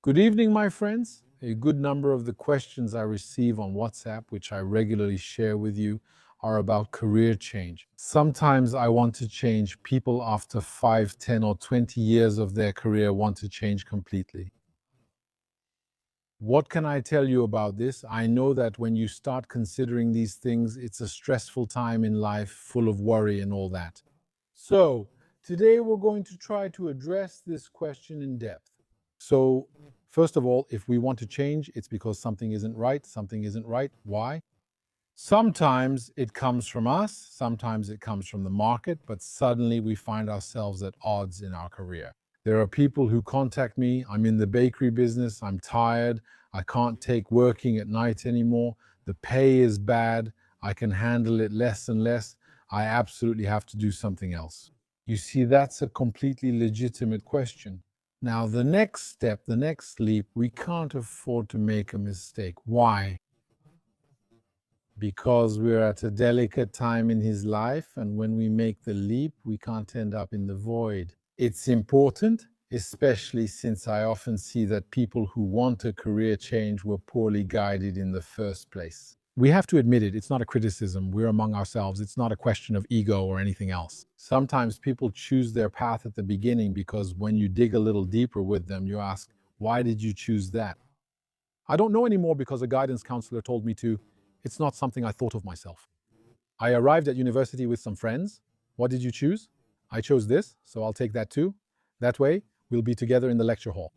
Good evening, my friends. A good number of the questions I receive on WhatsApp, which I regularly share with you, are about career change. Sometimes I want to change. People after 5, 10, or 20 years of their career want to change completely. What can I tell you about this? I know that when you start considering these things, it's a stressful time in life, full of worry and all that. So, today we're going to try to address this question in depth. So, first of all, if we want to change, it's because something isn't right. Something isn't right. Why? Sometimes it comes from us, sometimes it comes from the market, but suddenly we find ourselves at odds in our career. There are people who contact me, I'm in the bakery business, I'm tired, I can't take working at night anymore, the pay is bad, I can handle it less and less, I absolutely have to do something else. You see, that's a completely legitimate question. Now, the next step, the next leap, we can't afford to make a mistake. Why? Because we're at a delicate time in his life, and when we make the leap, we can't end up in the void. It's important, especially since I often see that people who want a career change were poorly guided in the first place. We have to admit it, it's not a criticism. We're among ourselves. It's not a question of ego or anything else. Sometimes people choose their path at the beginning because when you dig a little deeper with them, you ask, why did you choose that? I don't know anymore because a guidance counselor told me to. It's not something I thought of myself. I arrived at university with some friends. What did you choose? I chose this, so I'll take that too. That way, we'll be together in the lecture hall.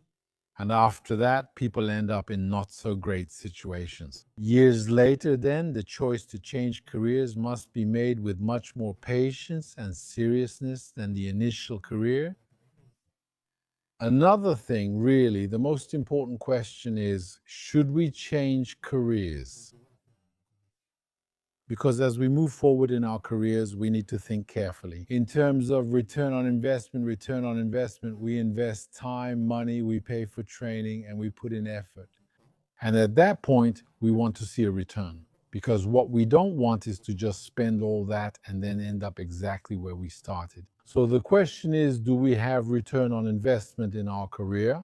And after that, people end up in not so great situations. Years later, then, the choice to change careers must be made with much more patience and seriousness than the initial career. Another thing, really, the most important question is, should we change careers? Because as we move forward in our careers, we need to think carefully. In terms of return on investment, we invest time, money, we pay for training, and we put in effort. And at that point, we want to see a return. Because what we don't want is to just spend all that and then end up exactly where we started. So the question is, do we have return on investment in our career?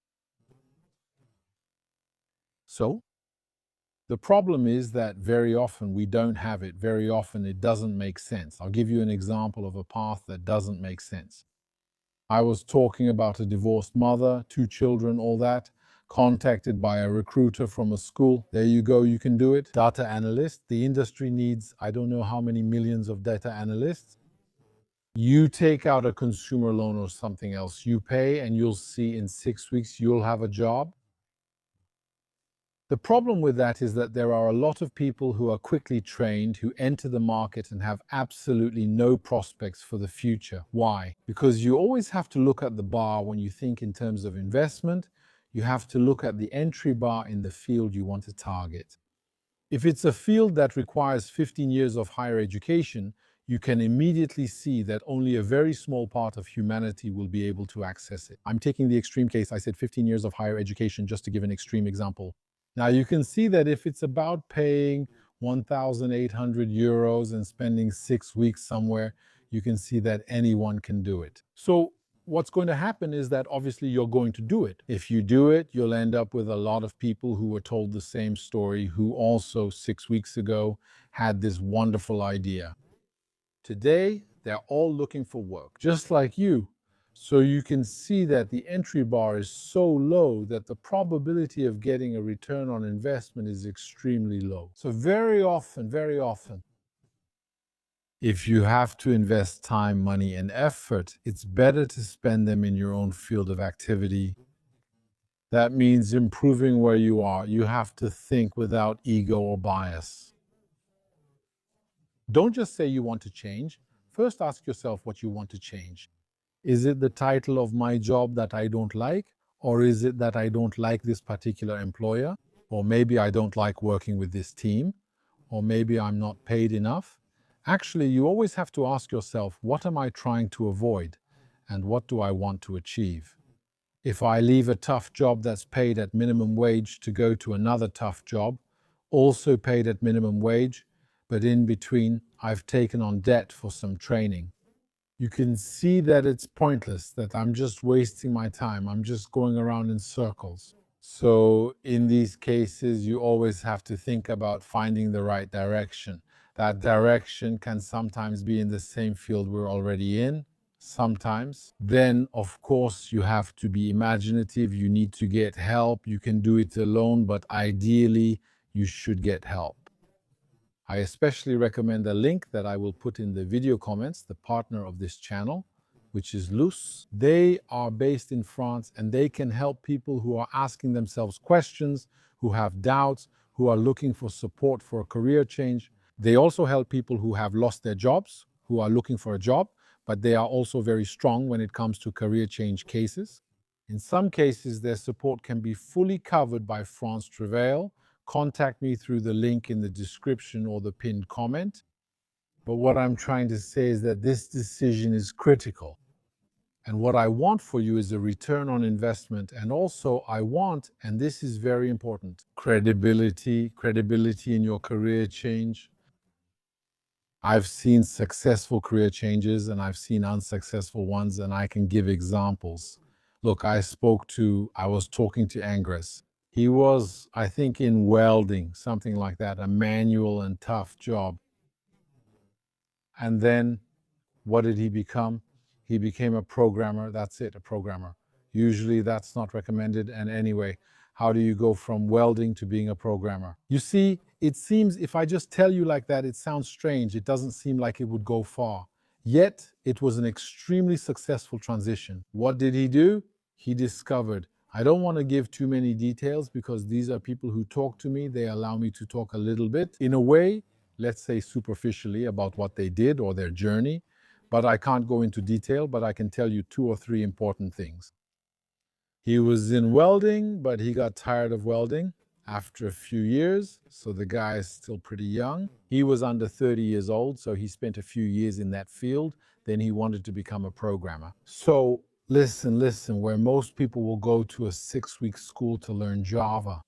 So the problem is that very often we don't have it. Very often it doesn't make sense. I'll give you an example of a path that doesn't make sense. I was talking about a divorced mother, 2 children, all that, contacted by a recruiter from a school. There you go, you can do it. Data analyst. The industry needs, I don't know how many millions of data analysts. You take out a consumer loan or something else. You pay and you'll see in 6 weeks you'll have a job. The problem with that is that there are a lot of people who are quickly trained, who enter the market and have absolutely no prospects for the future. Why? Because you always have to look at the bar when you think in terms of investment. You have to look at the entry bar in the field you want to target. If it's a field that requires 15 years of higher education, you can immediately see that only a very small part of humanity will be able to access it. I'm taking the extreme case. I said 15 years of higher education just to give an extreme example. Now you can see that if it's about paying 1,800 euros and spending 6 weeks somewhere, you can see that anyone can do it. So what's going to happen is that obviously you're going to do it. If you do it, you'll end up with a lot of people who were told the same story, who also 6 weeks ago had this wonderful idea. Today, they're all looking for work, just like you. So you can see that the entry bar is so low that the probability of getting a return on investment is extremely low. So very often, if you have to invest time, money, and effort, it's better to spend them in your own field of activity. That means improving where you are. You have to think without ego or bias. Don't just say you want to change. First, ask yourself what you want to change. Is it the title of my job that I don't like? Or is it that I don't like this particular employer? Or maybe I don't like working with this team? Or maybe I'm not paid enough? Actually, you always have to ask yourself, what am I trying to avoid? And what do I want to achieve? If I leave a tough job that's paid at minimum wage to go to another tough job, also paid at minimum wage, but in between I've taken on debt for some training, you can see that it's pointless, that I'm just wasting my time. I'm just going around in circles. So in these cases, you always have to think about finding the right direction. That direction can sometimes be in the same field we're already in, sometimes. Then, of course, you have to be imaginative. You need to get help. You can do it alone, but ideally, you should get help. I especially recommend a link that I will put in the video comments, the partner of this channel, which is Luce. They are based in France and they can help people who are asking themselves questions, who have doubts, who are looking for support for a career change. They also help people who have lost their jobs, who are looking for a job, but they are also very strong when it comes to career change cases. In some cases, their support can be fully covered by France Travail. Contact me through the link in the description or the pinned comment. But what I'm trying to say is that this decision is critical. And what I want for you is a return on investment. And also I want, and this is very important, credibility in your career change. I've seen successful career changes and I've seen unsuccessful ones, and I can give examples. Look, I was talking to Angres. He was, I think, in welding, something like that, a manual and tough job. And then what did he become? He became a programmer. That's it, a programmer. Usually that's not recommended. And anyway, how do you go from welding to being a programmer? You see, it seems, if I just tell you like that, it sounds strange. It doesn't seem like it would go far. Yet, it was an extremely successful transition. What did he do? He discovered. I don't want to give too many details because these are people who talk to me. They allow me to talk a little bit, in a way, let's say superficially, about what they did or their journey. But I can't go into detail, but I can tell you 2 or 3 important things. He was in welding, but he got tired of welding after a few years. So the guy is still pretty young. He was under 30 years old, so he spent a few years in that field. Then he wanted to become a programmer. So listen, where most people will go to a 6-week school to learn Java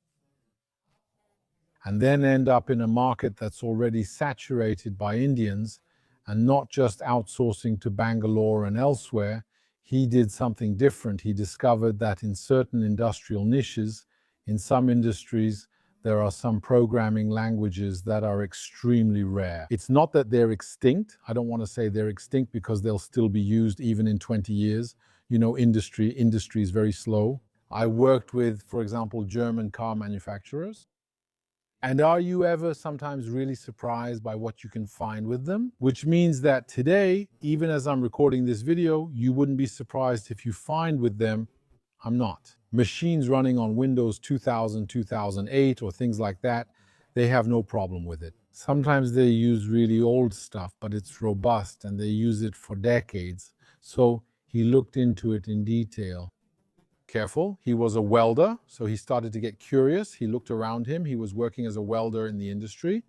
and then end up in a market that's already saturated by Indians and not just outsourcing to Bangalore and elsewhere, he did something different. He discovered that in certain industrial niches, in some industries, there are some programming languages that are extremely rare. It's not that they're extinct. I don't want to say they're extinct because they'll still be used even in 20 years. You know, industry is very slow. I worked with, for example, German car manufacturers. And are you ever sometimes really surprised by what you can find with them? Which means that today, even as I'm recording this video, you wouldn't be surprised if you find with them, I'm not. Machines running on Windows 2000, 2008, or things like that, they have no problem with it. Sometimes they use really old stuff, but it's robust and they use it for decades. So he looked into it in detail. Careful, he was a welder, so he started to get curious. He looked around him. He was working as a welder in the industry.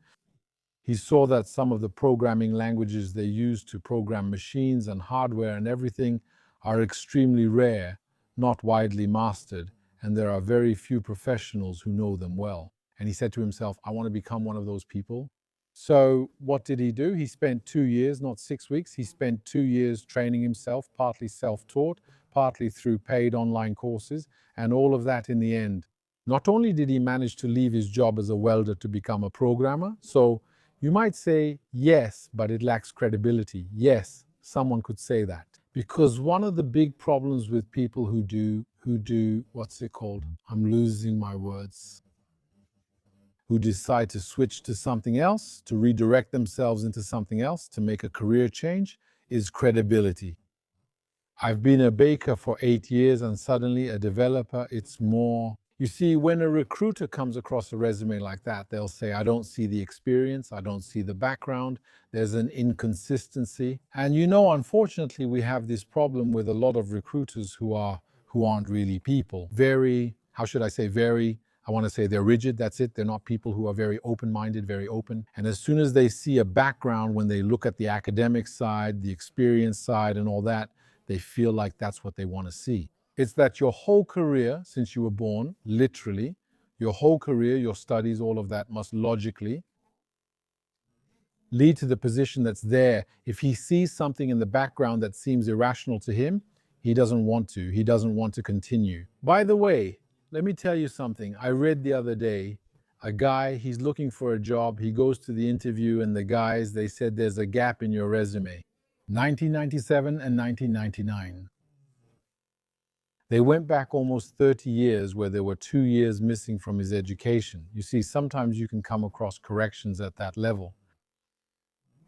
He saw that some of the programming languages they use to program machines and hardware and everything are extremely rare, not widely mastered, and there are very few professionals who know them well. And he said to himself, I want to become one of those people. So what did he do? He spent 2 years, not 6 weeks. He spent 2 years training himself, partly self-taught, partly through paid online courses, and all of that in the end. Not only did he manage to leave his job as a welder to become a programmer, so you might say, yes, but it lacks credibility. Yes, someone could say that. Because one of the big problems with people who do, what's it called? I'm losing my words. Who decide to switch to something else, to redirect themselves into something else, to make a career change, is credibility. I've been a baker for 8 years and suddenly a developer, it's more. You see, when a recruiter comes across a resume like that, they'll say, I don't see the experience, I don't see the background, there's an inconsistency. And you know, unfortunately, we have this problem with a lot of recruiters who aren't really people. I want to say they're rigid, that's it. They're not people who are very open-minded, very open. And as soon as they see a background, when they look at the academic side, the experience side and all that, they feel like that's what they want to see. It's that your whole career, since you were born, literally, your whole career, your studies, all of that must logically lead to the position that's there. If he sees something in the background that seems irrational to him, he doesn't want to continue. By the way, let me tell you something. I read the other day, a guy, he's looking for a job. He goes to the interview, and the guys, they said there's a gap in your resume. 1997 and 1999. They went back almost 30 years where there were 2 years missing from his education. You see, sometimes you can come across corrections at that level.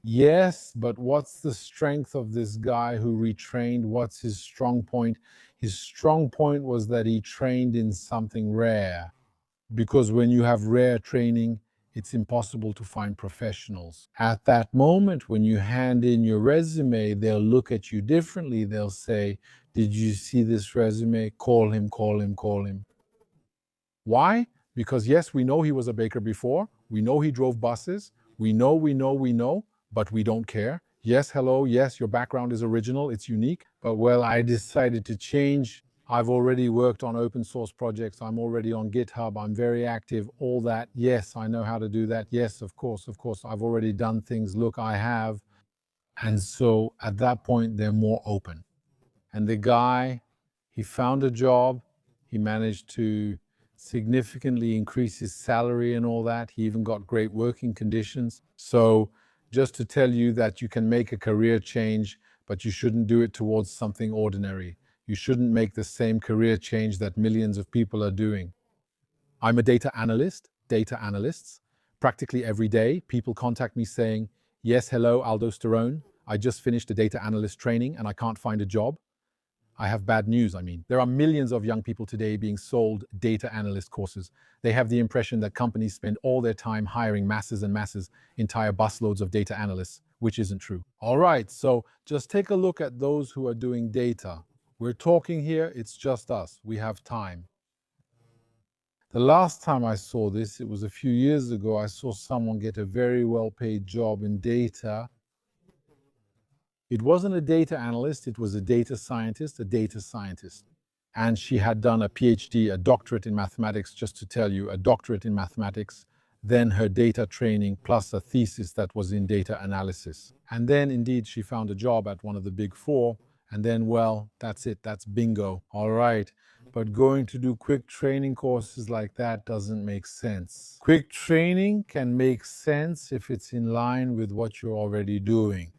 Yes, but what's the strength of this guy who retrained? What's his strong point? His strong point was that he trained in something rare. Because when you have rare training, it's impossible to find professionals. At that moment, when you hand in your resume, they'll look at you differently. They'll say, "Did you see this resume? Call him, call him, call him." Why? Because yes, we know he was a baker before. We know he drove buses. We know, but we don't care. Yes, hello, yes, your background is original, it's unique. But well, I decided to change. I've already worked on open source projects. I'm already on GitHub. I'm very active, all that. Yes, I know how to do that. Yes, of course. I've already done things. Look, I have. And so at that point, they're more open. And the guy, he found a job. He managed to significantly increase his salary and all that. He even got great working conditions. So just to tell you that you can make a career change, but you shouldn't do it towards something ordinary. You shouldn't make the same career change that millions of people are doing. I'm a data analysts. Practically every day, people contact me saying, "Yes, hello, Aldo Sterone. I just finished a data analyst training and I can't find a job." I have bad news. There are millions of young people today being sold data analyst courses. They have the impression that companies spend all their time hiring masses and masses, entire busloads of data analysts, which isn't true. All right, so just take a look at those who are doing data. We're talking here, it's just us. We have time. The last time I saw this, it was a few years ago, I saw someone get a very well-paid job in data. It wasn't a data analyst, it was a data scientist. And she had done a PhD, a doctorate in mathematics, just to tell you, a doctorate in mathematics, then her data training, plus a thesis that was in data analysis. And then indeed she found a job at one of the big four, and then, well, that's it, that's bingo. All right, but going to do quick training courses like that doesn't make sense. Quick training can make sense if it's in line with what you're already doing.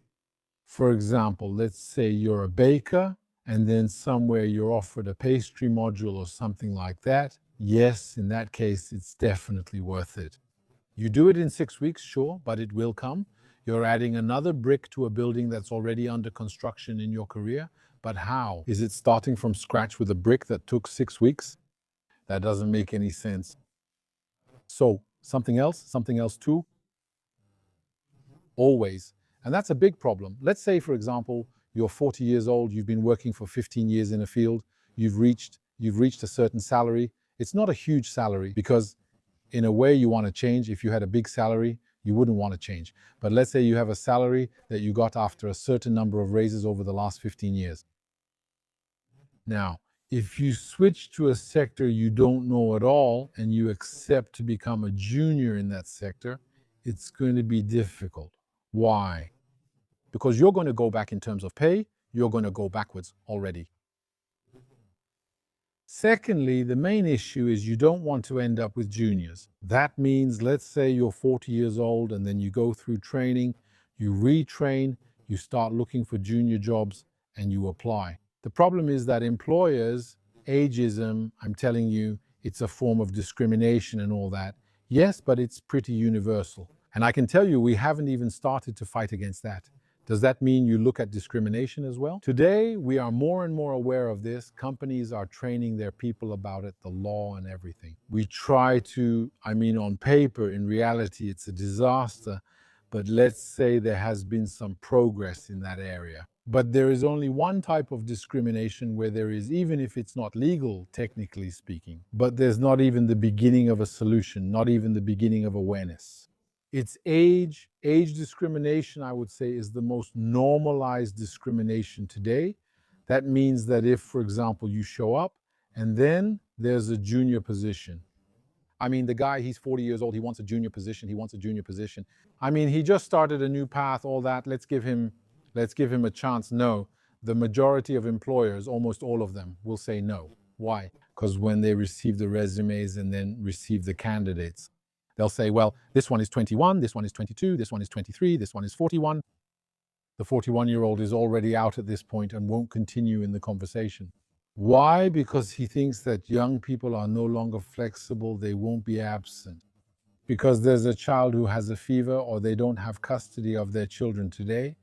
For example, let's say you're a baker and then somewhere you're offered a pastry module or something like that. Yes, in that case, it's definitely worth it. You do it in 6 weeks, sure, but it will come. You're adding another brick to a building that's already under construction in your career. But how? Is it starting from scratch with a brick that took 6 weeks? That doesn't make any sense. So, something else too? Always. And that's a big problem. Let's say, for example, you're 40 years old, you've been working for 15 years in a field, you've reached a certain salary. It's not a huge salary because in a way you want to change. If you had a big salary, you wouldn't want to change. But let's say you have a salary that you got after a certain number of raises over the last 15 years. Now, if you switch to a sector you don't know at all and you accept to become a junior in that sector, it's going to be difficult. Why? Because you're going to go back in terms of pay, you're going to go backwards already. Secondly, the main issue is you don't want to end up with juniors. That means, let's say you're 40 years old and then you go through training, you retrain, you start looking for junior jobs and you apply. The problem is that employers, ageism, I'm telling you, it's a form of discrimination and all that. Yes, but it's pretty universal. And I can tell you, we haven't even started to fight against that. Does that mean you look at discrimination as well? Today, we are more and more aware of this. Companies are training their people about it, the law and everything. We try to, on paper, in reality, it's a disaster, but let's say there has been some progress in that area. But there is only one type of discrimination where there is, even if it's not legal, technically speaking, but there's not even the beginning of a solution, not even the beginning of awareness. It's age. Age discrimination, I would say, is the most normalized discrimination today. That means that if, for example, you show up and then there's a junior position. The guy, he's 40 years old, he wants a junior position. He just started a new path, all that. Let's give him a chance. No, the majority of employers, almost all of them, will say no. Why? because when they receive the resumes and then receive the candidates, they'll say, well, this one is 21, this one is 22, this one is 23, this one is 41. The 41-year-old is already out at this point and won't continue in the conversation. Why? Because he thinks that young people are no longer flexible, they won't be absent. Because there's a child who has a fever or they don't have custody of their children today,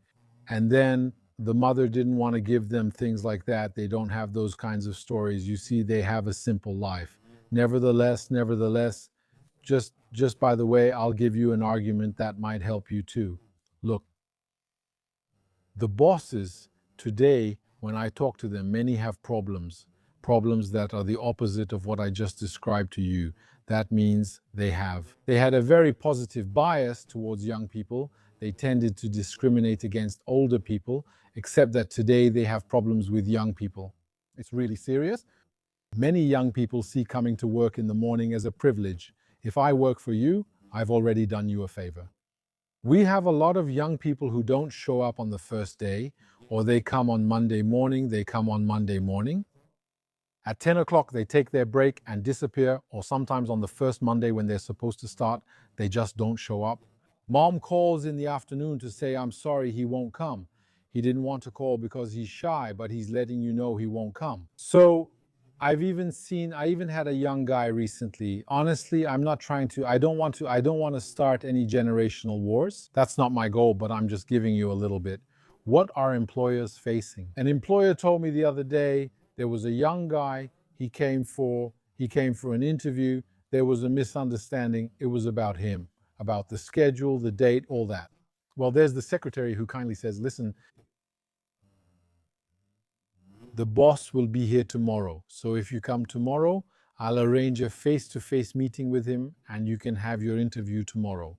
and then the mother didn't want to give them things like that. They don't have those kinds of stories. You see, they have a simple life. Nevertheless, just by the way, I'll give you an argument that might help you too. Look, the bosses today, when I talk to them, many have problems that are the opposite of what I just described to you. That means they had a very positive bias towards young people. They tended to discriminate against older people, except that today they have problems with young people. It's really serious. Many young people see coming to work in the morning as a privilege. If I work for you, I've already done you a favor. We have a lot of young people who don't show up on the first day, or they come on Monday morning, At 10 o'clock, they take their break and disappear, or sometimes on the first Monday when they're supposed to start, they just don't show up. Mom calls in the afternoon to say, I'm sorry, he won't come. He didn't want to call because he's shy, but he's letting you know he won't come. So I even had a young guy recently. Honestly, I don't want to start any generational wars. That's not my goal, but I'm just giving you a little bit. What are employers facing? An employer told me the other day, there was a young guy, he came for an interview, there was a misunderstanding, it was about him, about the schedule, the date, all that. Well, there's the secretary who kindly says, listen, the boss will be here tomorrow. So if you come tomorrow, I'll arrange a face-to-face meeting with him and you can have your interview tomorrow.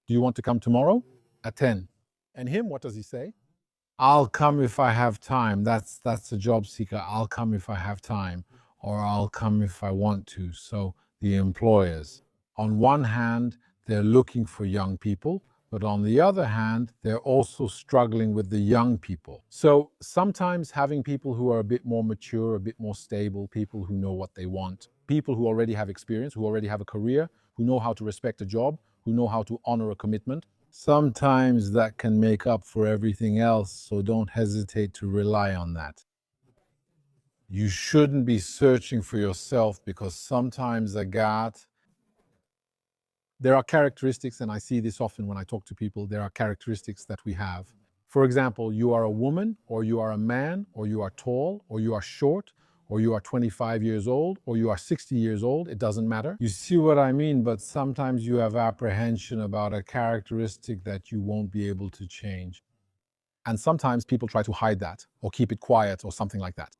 Do you want to come tomorrow? At 10. And him, what does he say? I'll come if I have time. That's a job seeker. I'll come if I have time, or I'll come if I want to. So the employers, on one hand, they're looking for young people, but on the other hand, they're also struggling with the young people. So sometimes having people who are a bit more mature, a bit more stable, people who know what they want, people who already have experience, who already have a career, who know how to respect a job, who know how to honor a commitment, sometimes that can make up for everything else, so don't hesitate to rely on that. You shouldn't be searching for yourself, because sometimes there are characteristics, and I see this often when I talk to people, there are characteristics that we have. For example, you are a woman, or you are a man, or you are tall, or you are short, or you are 25 years old, or you are 60 years old, it doesn't matter. You see what I mean? But sometimes you have apprehension about a characteristic that you won't be able to change. And sometimes people try to hide that, or keep it quiet, or something like that.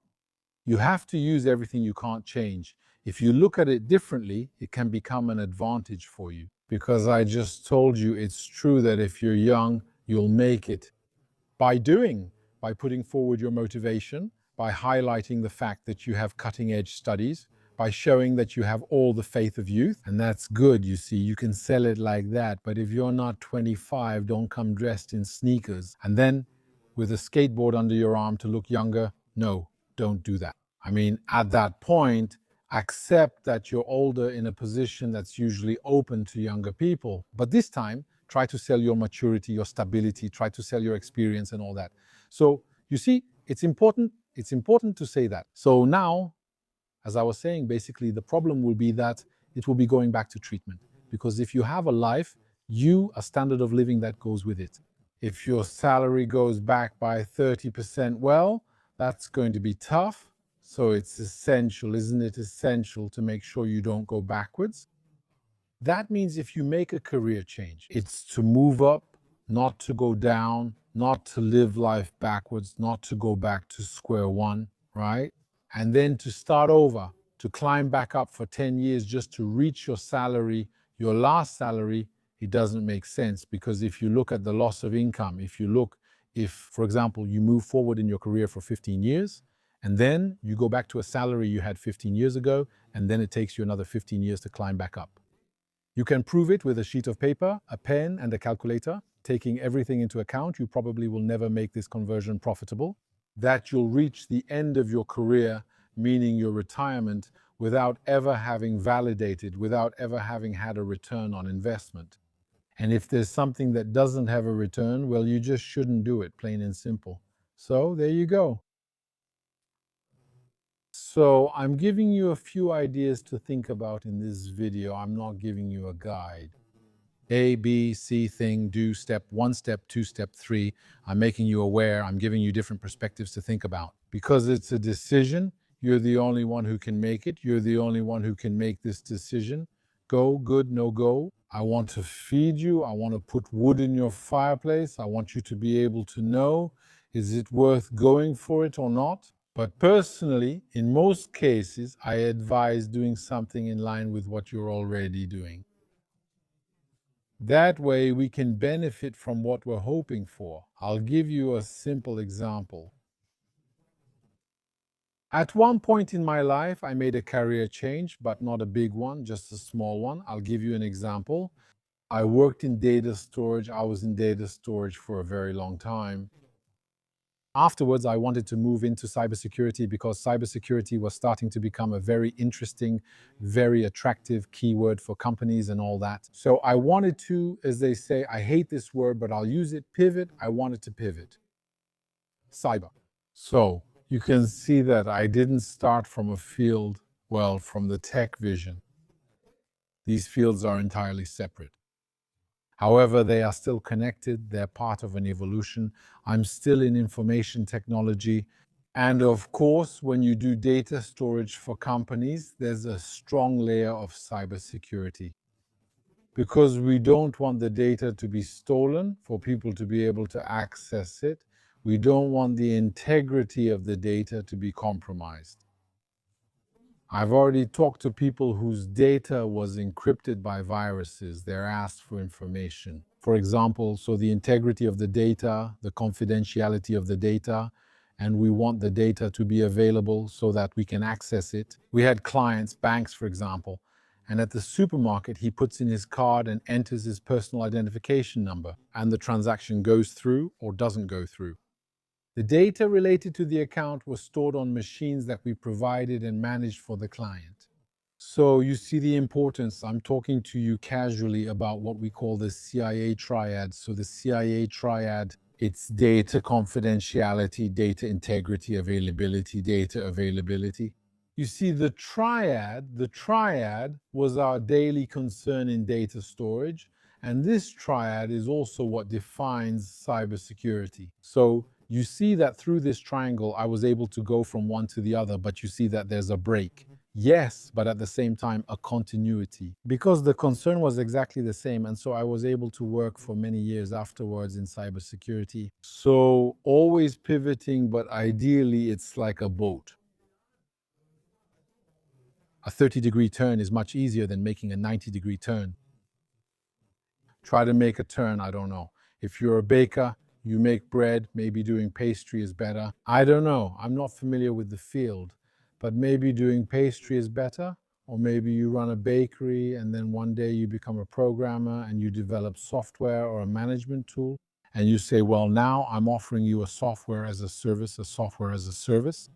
You have to use everything you can't change. If you look at it differently, it can become an advantage for you. Because I just told you, it's true that if you're young, you'll make it. By putting forward your motivation, by highlighting the fact that you have cutting-edge studies, by showing that you have all the faith of youth. And that's good, you see, you can sell it like that. But if you're not 25, don't come dressed in sneakers. And then with a skateboard under your arm to look younger, no, don't do that. I mean, at that point, accept that you're older in a position that's usually open to younger people. But this time, try to sell your maturity, your stability, try to sell your experience and all that. So you see, it's important to say that. So now, as I was saying, basically the problem will be that it will be going back to treatment. Because if you have a life, a standard of living that goes with it. If your salary goes back by 30%, well, that's going to be tough. So it's essential, isn't it essential, to make sure you don't go backwards? That means if you make a career change, it's to move up, not to go down, not to live life backwards, not to go back to square one, right? And then to start over, to climb back up for 10 years just to reach your salary, your last salary, it doesn't make sense. Because if you look at the loss of income, if, for example, you move forward in your career for 15 years, and then you go back to a salary you had 15 years ago, and then it takes you another 15 years to climb back up. You can prove it with a sheet of paper, a pen, and a calculator. Taking everything into account, you probably will never make this conversion profitable. That you'll reach the end of your career meaning your retirement, without ever having validated, without ever having had a return on investment. And if there's something that doesn't have a return, well, you just shouldn't do it, plain and simple. So there you go. So I'm giving you a few ideas to think about in this video. I'm not giving you a guide. A, B, C thing, do step one, step two, step three. I'm making you aware. I'm giving you different perspectives to think about. Because it's a decision, you're the only one who can make it. You're the only one who can make this decision. Go, good, no go. I want to feed you. I want to put wood in your fireplace. I want you to be able to know, is it worth going for it or not? But personally, in most cases, I advise doing something in line with what you're already doing. That way we can benefit from what we're hoping for. I'll give you a simple example. At one point in my life, I made a career change, but not a big one, just a small one. I'll give you an example. I worked in data storage. I was in data storage for a very long time. Afterwards, I wanted to move into cybersecurity because cybersecurity was starting to become a very interesting, very attractive keyword for companies and all that. So I wanted to, as they say, I hate this word, but I'll use it, pivot. I wanted to pivot. Cyber. So you can see that I didn't start from a field, well, from the tech vision. These fields are entirely separate. However, they are still connected. They're part of an evolution. I'm still in information technology. And of course, when you do data storage for companies, there's a strong layer of cybersecurity. Because we don't want the data to be stolen, for people to be able to access it. We don't want the integrity of the data to be compromised. I've already talked to people whose data was encrypted by viruses. They're asked for information. For example, so the integrity of the data, the confidentiality of the data, and we want the data to be available so that we can access it. We had clients, banks for example, and at the supermarket he puts in his card and enters his personal identification number, and the transaction goes through or doesn't go through. The data related to the account was stored on machines that we provided and managed for the client. So you see the importance. I'm talking to you casually about what we call the CIA triad. So the CIA triad, it's data confidentiality, data integrity, availability, data availability. You see, the triad was our daily concern in data storage. And this triad is also what defines cybersecurity. So you see that through this triangle, I was able to go from one to the other, but you see that there's a break. Yes, but at the same time, a continuity. Because the concern was exactly the same, and so I was able to work for many years afterwards in cybersecurity. So always pivoting, but ideally it's like a boat. A 30-degree turn is much easier than making a 90-degree turn. Try to make a turn, I don't know. If you're a baker, you make bread, maybe doing pastry is better. I don't know, I'm not familiar with the field, but maybe doing pastry is better, or maybe you run a bakery and then one day you become a programmer and you develop software or a management tool, and you say, well, now I'm offering you a software as a service, a software as a service.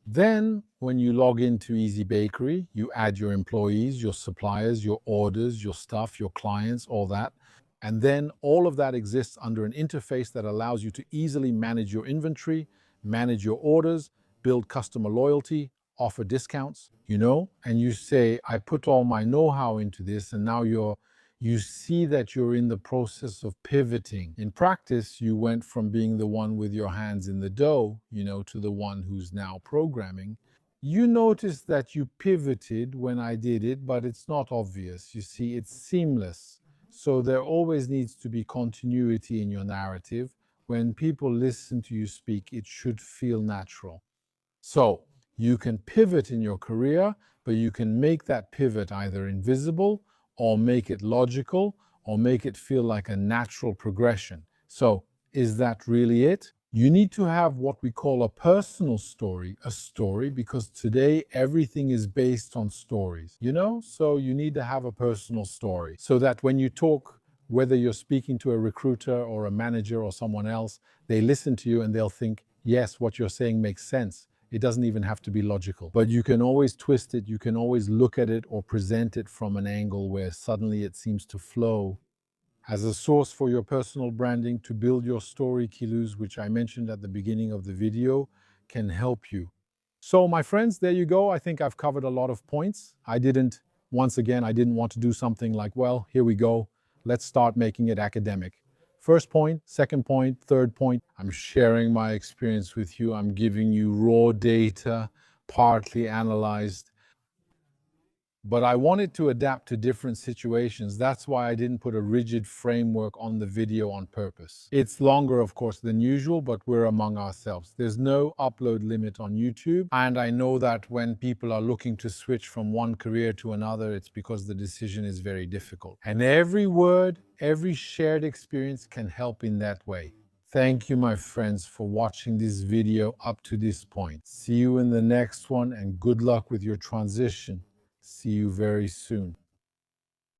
Then, when you log into Easy Bakery, you add your employees, your suppliers, your orders, your stuff, your clients, all that. And then all of that exists under an interface that allows you to easily manage your inventory, manage your orders, build customer loyalty, offer discounts, and you say, I put all my know-how into this, and now you see that you're in the process of pivoting. In practice, you went from being the one with your hands in the dough, to the one who's now programming. You notice that you pivoted when I did it, but it's not obvious. You see, it's seamless. So there always needs to be continuity in your narrative. When people listen to you speak, it should feel natural. So you can pivot in your career, but you can make that pivot either invisible or make it logical or make it feel like a natural progression. So is that really it? You need to have what we call a personal story, because today everything is based on stories, So you need to have a personal story so that when you talk, whether you're speaking to a recruiter or a manager or someone else, they listen to you and they'll think, Yes, what you're saying makes sense. It doesn't even have to be logical. But you can always twist it, you can always look at it or present it from an angle where suddenly it seems to flow. As a source for your personal branding to build your story, Kilus, which I mentioned at the beginning of the video, can help you. So, my friends, there you go. I think I've covered a lot of points. Once again, I didn't want to do something like, well, here we go. Let's start making it academic. First point, second point, third point. I'm sharing my experience with you. I'm giving you raw data, partly analyzed. But I wanted to adapt to different situations. That's why I didn't put a rigid framework on the video on purpose. It's longer, of course, than usual, but we're among ourselves. There's no upload limit on YouTube. And I know that when people are looking to switch from one career to another, it's because the decision is very difficult. And every word, every shared experience can help in that way. Thank you, my friends, for watching this video up to this point. See you in the next one, and good luck with your transition. See you very soon.